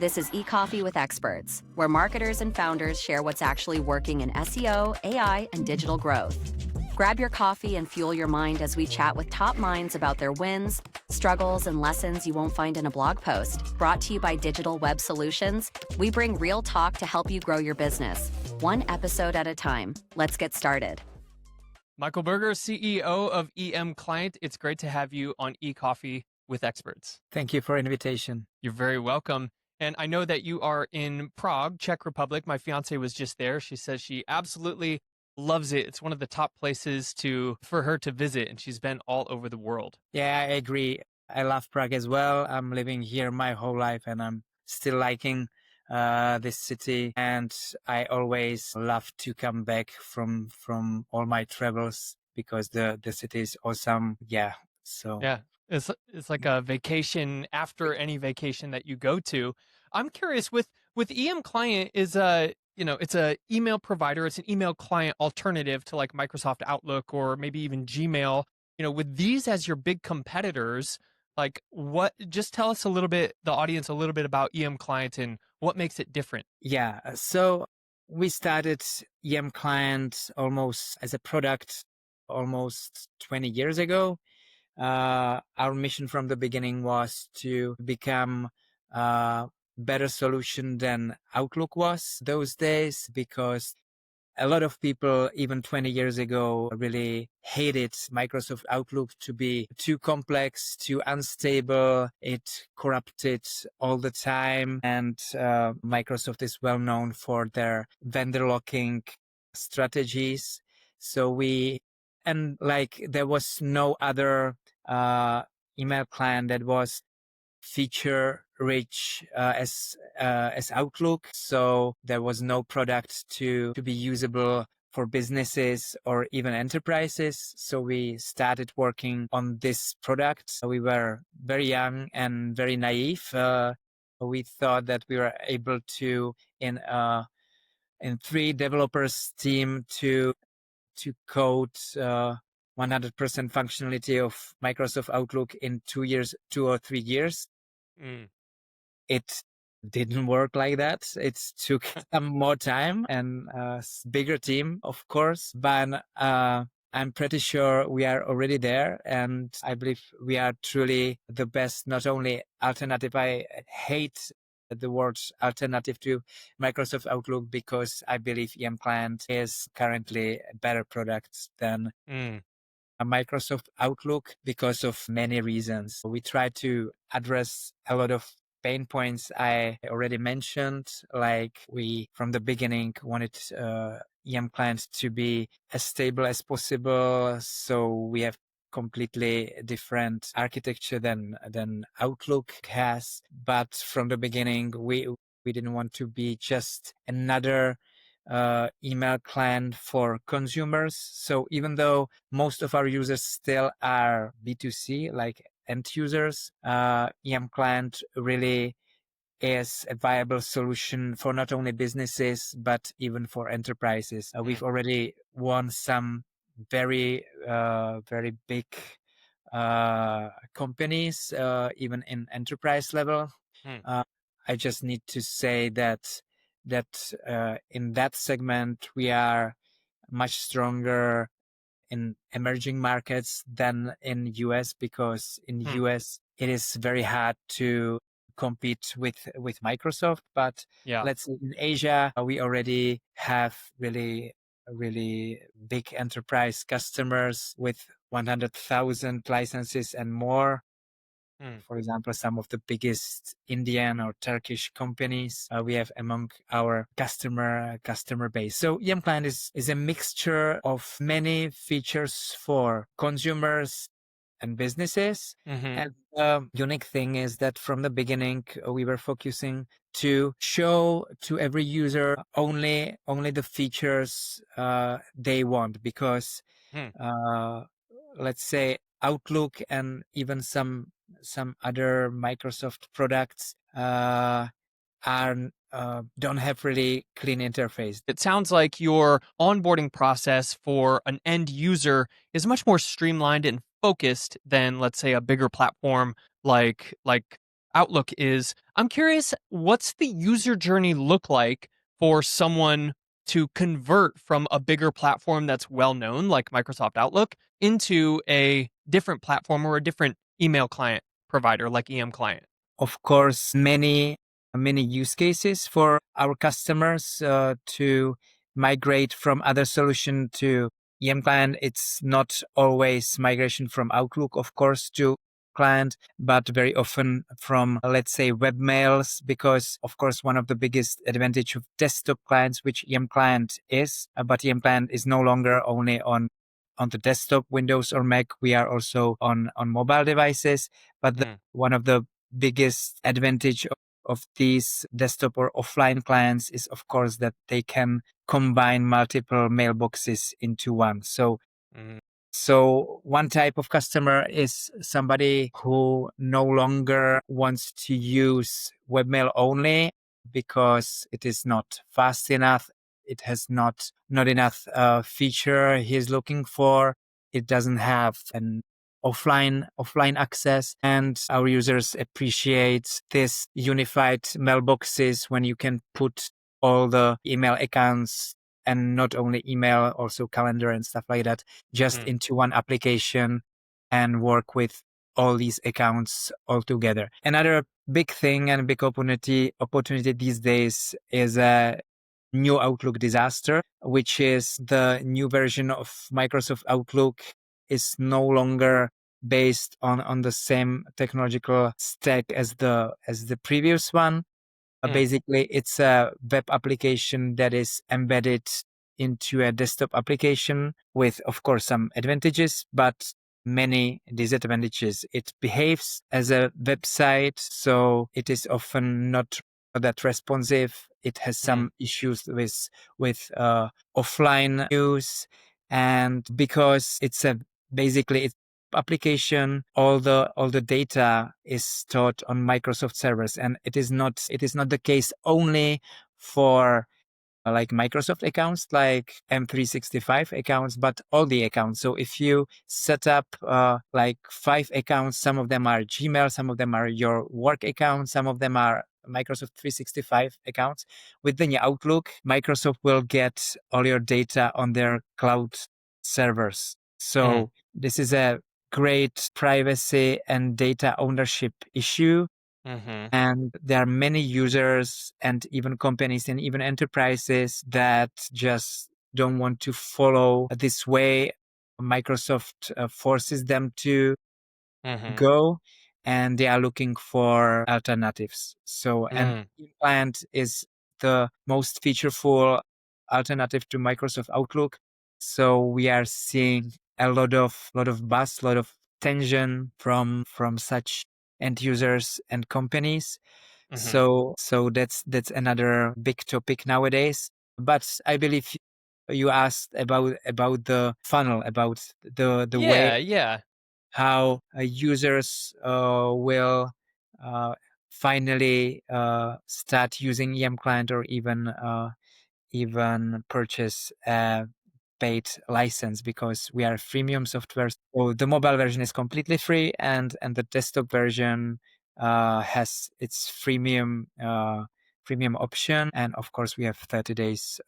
This is eCoffee with Experts, where marketers and founders share what's actually working in SEO, AI, and digital growth. Grab your coffee and fuel your mind as we chat with top minds about their wins, struggles, and lessons you won't find in a blog post. Brought to you by Digital Web Solutions, we bring real talk to help you grow your business, one episode at a time. Let's get started. Michael Berger, CEO of EM Client. It's great to have you on eCoffee with Experts. Thank you for invitation. You're very welcome. And I know that you are in Prague, Czech Republic. My fiance was just there. She says she absolutely loves it. It's one of the top places for her to visit, and she's been all over the world. Yeah, I agree. I love Prague as well. I'm living here my whole life, and I'm still liking this city. And I always love to come back from all my travels because the city is awesome. Yeah. So yeah, it's like a vacation after any vacation that you go to. I'm curious with EM Client is it's a email provider. It's an email client alternative to like Microsoft Outlook or maybe even Gmail. With these as your big competitors, just tell us the audience a little bit about EM Client and what makes it different. Yeah. So we started EM Client almost as a product almost 20 years ago. Our mission from the beginning was to become a better solution than Outlook was those days, because a lot of people, even 20 years ago, really hated Microsoft Outlook to be too complex, too unstable. It corrupted all the time. And Microsoft is well known for their vendor locking strategies. So there was no other email client that was feature rich as Outlook. So there was no product to be usable for businesses or even enterprises. So we started working on this product. We were very young and very naive. We thought that we were able to in 3 developers team to code 100% functionality of Microsoft Outlook in 2 or 3 years. It didn't work like that. It took some more time and a bigger team, of course, but I'm pretty sure we are already there, and I believe we are truly the best, not only alternative. I hate the word alternative to Microsoft Outlook because I believe EM Client is currently a better product than a Microsoft Outlook because of many reasons. We try to address a lot of pain points I already mentioned, like we from the beginning wanted EM Client to be as stable as possible. So we have completely different architecture than Outlook has. But from the beginning, we didn't want to be just another email client for consumers. So even though most of our users still are B2C, like end users, EM Client really is a viable solution for not only businesses, but even for enterprises. We've already won some very, very big companies, even in enterprise level. I just need to say that in that segment, we are much stronger in emerging markets than in US, because in US it is very hard to compete with Microsoft. But let's say in Asia, we already have really big enterprise customers with 100,000 licenses and more. For example, some of the biggest Indian or Turkish companies we have among our customer base. So EM Client is a mixture of many features for consumers and businesses. And the unique thing is that from the beginning, we were focusing to show to every user only the features they want, because let's say Outlook and even some other Microsoft products don't have really clean interface. It sounds like your onboarding process for an end user is much more streamlined and focused than, let's say, a bigger platform like Outlook is, I'm curious, what's the user journey look like for someone to convert from a bigger platform that's well known, like Microsoft Outlook, into a different platform or a different email client provider, like EM Client? Of course, many use cases for our customers to migrate from other solution to EM client. It's not always migration from Outlook, of course, to client, but very often from, let's say, webmails, because of course, one of the biggest advantage of desktop clients, which EM client is, but EM client is no longer only on the desktop, Windows or Mac. We are also on mobile devices, but Mm, one of the biggest advantage of these desktop or offline clients is, of course, that they can combine multiple mailboxes into one. mm, So one type of customer is somebody who no longer wants to use webmail only because it is not fast enough. It has not enough feature he's looking for. It doesn't have an offline access, and our users appreciate this unified mailboxes when you can put all the email accounts, and not only email, also calendar and stuff like that, just mm, into one application and work with all these accounts all together. Another big thing and big opportunity these days is a new Outlook disaster, which is the new version of Microsoft Outlook is no longer based on the same technological stack as the previous one. mm, Basically, it's a web application that is embedded into a desktop application with, of course, some advantages, but many disadvantages. It behaves as a website, so it is often not that responsive. It has mm, some issues with offline use, and because it's a basically it's application, all the data is stored on Microsoft servers, and it is not the case only for like Microsoft accounts, like M365 accounts, but all the accounts. So if you set up like 5 accounts, some of them are Gmail, some of them are your work accounts, some of them are Microsoft 365 accounts. With the new Outlook, Microsoft will get all your data on their cloud servers. mm, So this is a great privacy and data ownership issue, mhm, and there are many users and even companies and even enterprises that just don't want to follow this way Microsoft forces them to mhm, go, and they are looking for alternatives. So, and mm, client is the most featureful alternative to Microsoft Outlook. So we are seeing a lot of buzz, lot of tension from such end users and companies. mhm. So that's another big topic nowadays. But I believe you asked about the funnel, about the way Yeah, yeah. how users will uh, finally start using EM client, or even purchase a paid license, because we are freemium software. So the mobile version is completely free, and the desktop version has its freemium option, and of course we have 30 days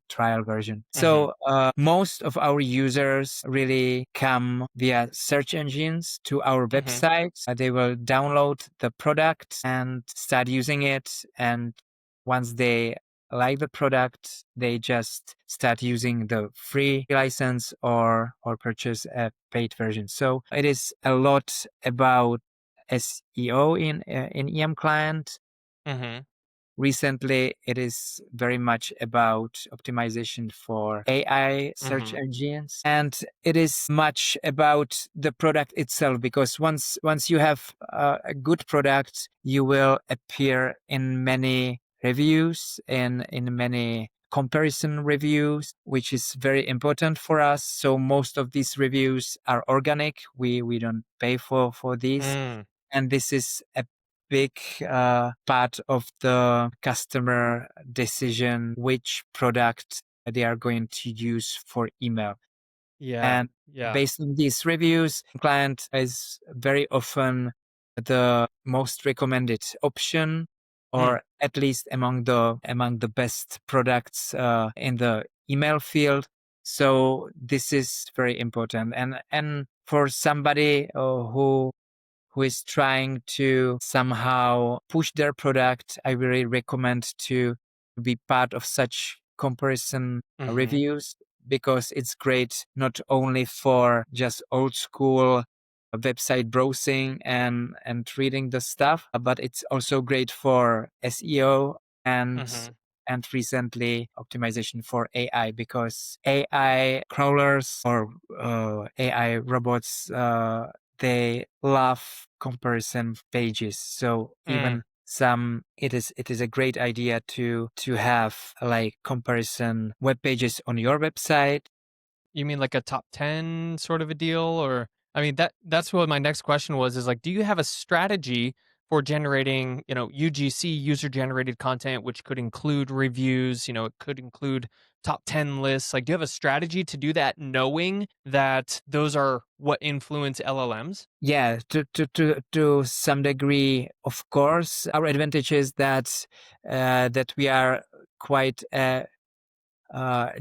trial version. Mhm, So most of our users really come via search engines to our mhm, websites. They will download the product and start using it, and once they like the product, they just start using the free license or purchase a paid version. So it is a lot about SEO in EM client. mhm, Recently, it is very much about optimization for AI search mhm, engines, and it is much about the product itself. Because once you have a good product, you will appear in many reviews, in many comparison reviews, which is very important for us. So most of these reviews are organic. We don't pay for these, mm. and this is a big part of the customer decision which product they are going to use for email. Yeah, And yeah. based on these reviews, client is very often the most recommended option, Mm, or at least among the best products in the email field. So this is very important, and for somebody who is trying to somehow push their product, I really recommend to be part of such comparison mm-hmm, reviews, because it's great not only for just old school website browsing and reading the stuff, but it's also great for SEO and mm-hmm. recently optimization for AI, because AI crawlers or AI robots, they love comparison pages. So Mm. even it is a great idea to have like comparison web pages on your website. You mean like a top 10 sort of a deal? Or I mean that's what my next question was, is like, do you have a strategy for generating, UGC, user generated content, which could include reviews, it could include top 10 lists. Like, do you have a strategy to do that, knowing that those are what influence LLMs? Yeah, to some degree, of course. Our advantage is that we are quite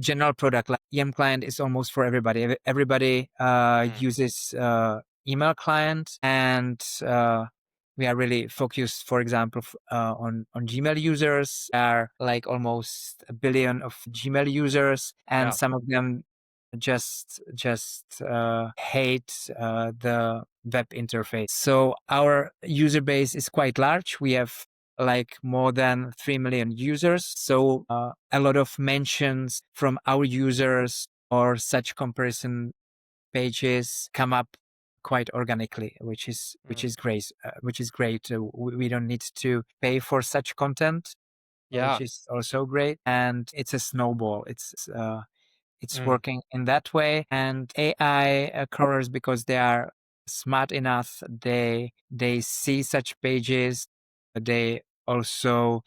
general product. Like EM client is almost for everybody. Everybody Mm, uses email client, and we are really focused, for example, on Gmail users. There are like almost a billion of Gmail users, and yeah. some of them just hate the web interface. So our user base is quite large. We have like more than 3 million users. So a lot of mentions from our users or such comparison pages come up quite organically, which Mm, is great. We don't need to pay for such content, which yeah. is also great. And it's a snowball. It's Mm, working in that way. And AI crawlers, because they are smart enough, they see such pages. They also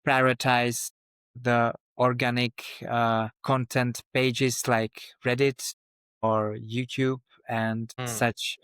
prioritize the organic content pages like Reddit or YouTube and mm. such.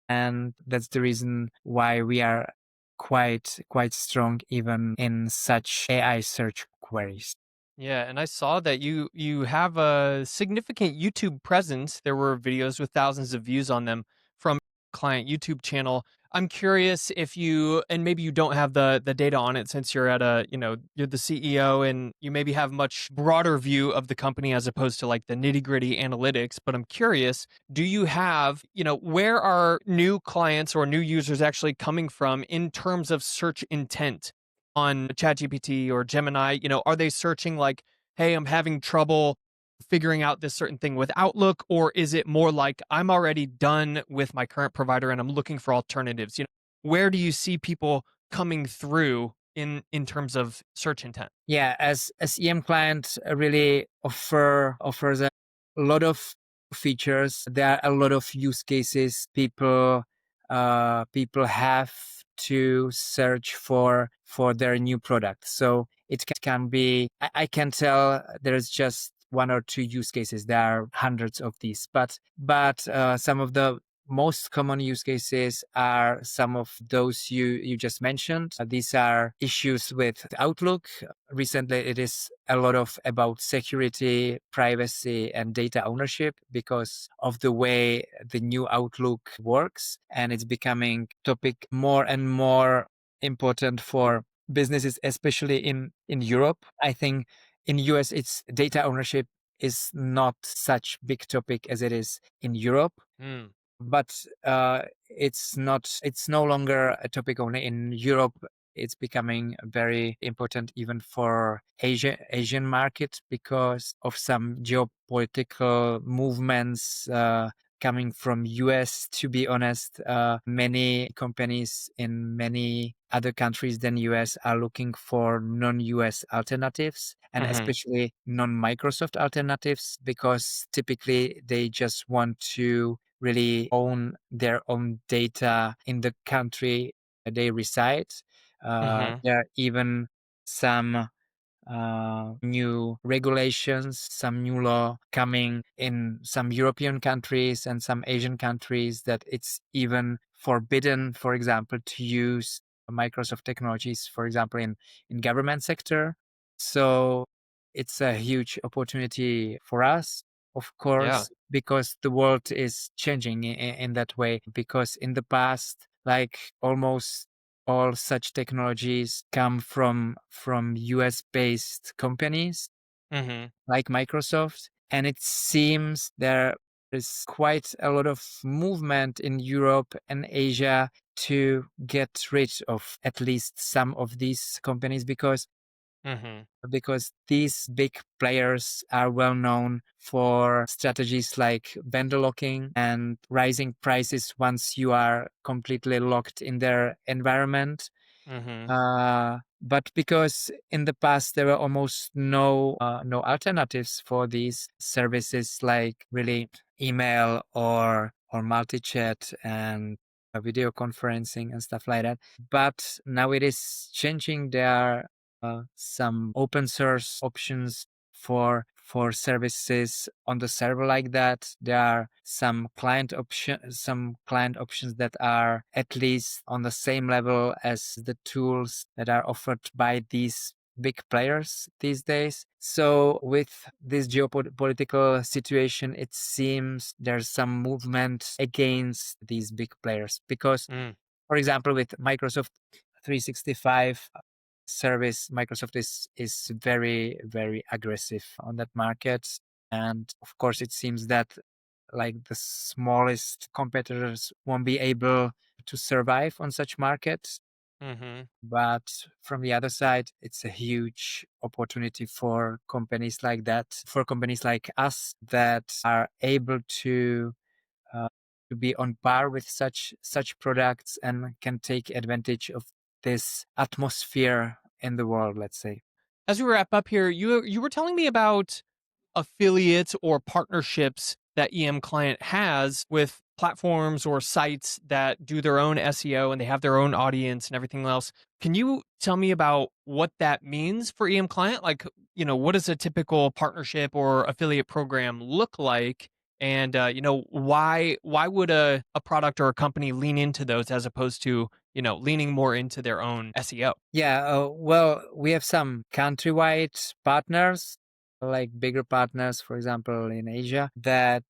And that's the reason why we are quite strong even in such AI search queries. Yeah, and I saw that you have a significant YouTube presence. There were videos with thousands of views on them from client YouTube channel. I'm curious if you, and maybe you don't have the data on it since you're at you're the CEO and you maybe have much broader view of the company as opposed to like the nitty-gritty analytics, but I'm curious, do you have, where are new clients or new users actually coming from in terms of search intent? On ChatGPT or Gemini, are they searching like, "Hey, I'm having trouble figuring out this certain thing with Outlook," or is it more like, "I'm already done with my current provider and I'm looking for alternatives?" Where do you see people coming through in terms of search intent? Yeah, as EM client really offers a lot of features. There are a lot of use cases people have to search for their new product. So it can be, I can tell there's just one or two use cases. There are hundreds of these, but some of the most common use cases are some of those you just mentioned. These are issues with Outlook. Recently, it is a lot of about security, privacy, and data ownership because of the way the new Outlook works, and it's becoming topic more and more important for businesses, especially in Europe. I think in US, it's data ownership is not such big topic as it is in Europe, Mm, but it's no longer a topic only in Europe. It's becoming very important even for Asian market because of some geopolitical movements coming from US. To be honest, many companies in many other countries than US are looking for non-US alternatives, and mhm, especially non-Microsoft alternatives, because typically they just want to really own their own data in the country they reside. mhm, There are even some new regulations, some new law coming in some European countries and some Asian countries that it's even forbidden, for example, to use Microsoft technologies, for example, in government sector. So it's a huge opportunity for us, of Yeah. course, because the world is changing in that way. Because in the past, like almost all such technologies come from US based companies Mm-hmm. like Microsoft, and it seems there is quite a lot of movement in Europe and Asia to get rid of at least some of these companies Mm-hmm. because these big players are well known for strategies like vendor locking and rising prices once you are completely locked in their environment. Mm-hmm. But because in the past there were almost no alternatives for these services like really email or multi-chat and video conferencing and stuff like that. But now it is changing. There are some open source options for services on the server like that. There are some client options that are at least on the same level as the tools that are offered by these big players these days. So with this geopolitical situation, it seems there's some movement against these big players because, Mm. for example, with Microsoft 365 service, Microsoft is very, very aggressive on that market. And of course, it seems that like the smallest competitors won't be able to survive on such markets. Mm-hmm. But from the other side, it's a huge opportunity for companies like that, for companies like us that are able uh, to be on par with such products and can take advantage of this atmosphere in the world, let's say. As we wrap up here, you were telling me about affiliates or partnerships that EM Client has with platforms or sites that do their own SEO and they have their own audience and everything else. Can you tell me about what that means for EM Client? Like, what does a typical partnership or affiliate program look like? And why would a product or a company lean into those as opposed to leaning more into their own SEO? Yeah, well, we have some countrywide partners, like bigger partners, for example, in Asia, that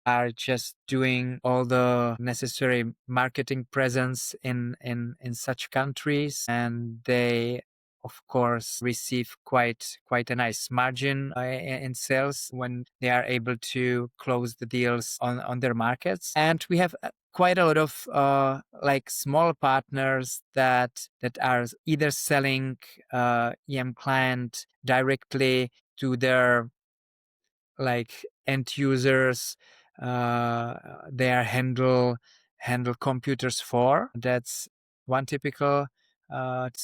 are just doing all the necessary marketing presence in such countries, and they of course receive quite a nice margin in sales when they are able to close the deals on their markets. And we have quite a lot of like small partners that are either selling EM client directly to their like end users. They are handle computers for. That's one typical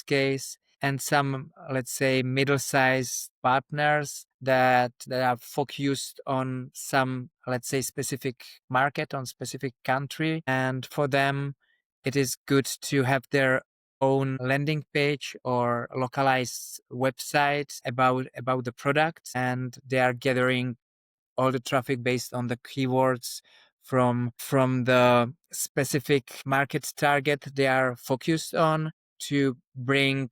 case. And some, let's say, middle-sized partners that are focused on some, let's say, specific market, on specific country, and for them, it is good to have their own landing page or localized website about the product, and they are gathering all the traffic based on the keywords from the specific market target they are focused on to bring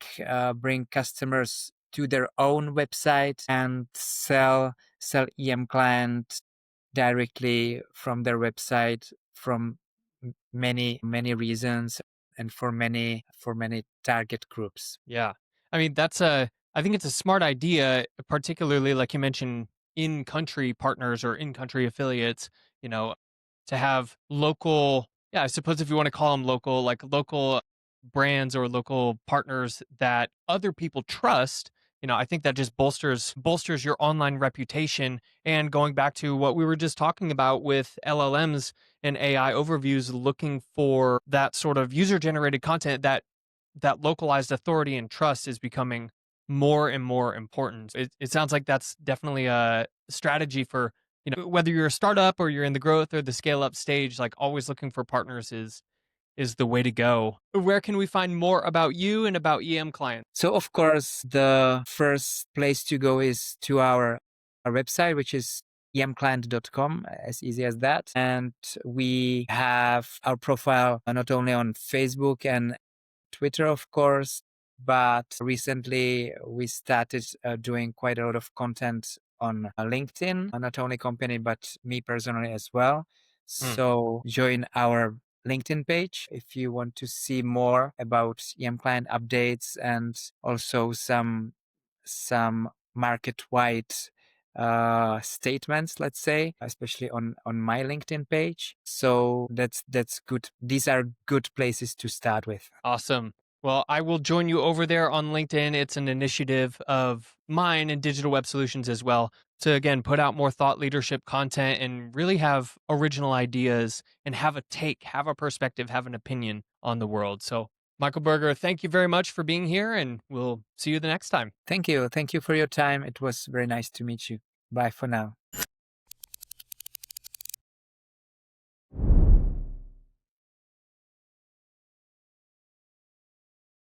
customers to their own website and sell EM client directly from their website from many reasons and for many target groups. Yeah. I mean, I think it's a smart idea, particularly like you mentioned, in country partners or in country affiliates, you know, to have local, yeah, I suppose if you want to call them local, like local brands or local partners that other people trust. I think that just bolsters your online reputation. And going back to what we were just talking about with LLMs and AI overviews, looking for that sort of user generated content, that localized authority and trust is becoming more and more important. It sounds like that's definitely a strategy for, whether you're a startup or you're in the growth or the scale up stage, like always looking for partners is is the way to go. Where can we find more about you and about EM Client? So, of course, the first place to go is to our website, which is emclient.com, as easy as that. And we have our profile not only on Facebook and Twitter, of course, but recently we started doing quite a lot of content on LinkedIn, not only company, but me personally as well. Mm. So join our LinkedIn page if you want to see more about EM client updates and also some market-wide statements, let's say, especially on my LinkedIn page. So that's good. These are good places to start with. Awesome. Well, I will join you over there on LinkedIn. It's an initiative of mine and Digital Web Solutions as well to, again, put out more thought leadership content and really have original ideas and have a take, have a perspective, have an opinion on the world. So, Michael Berger, thank you very much for being here, and we'll see you the next time. Thank you. Thank you for your time. It was very nice to meet you. Bye for now.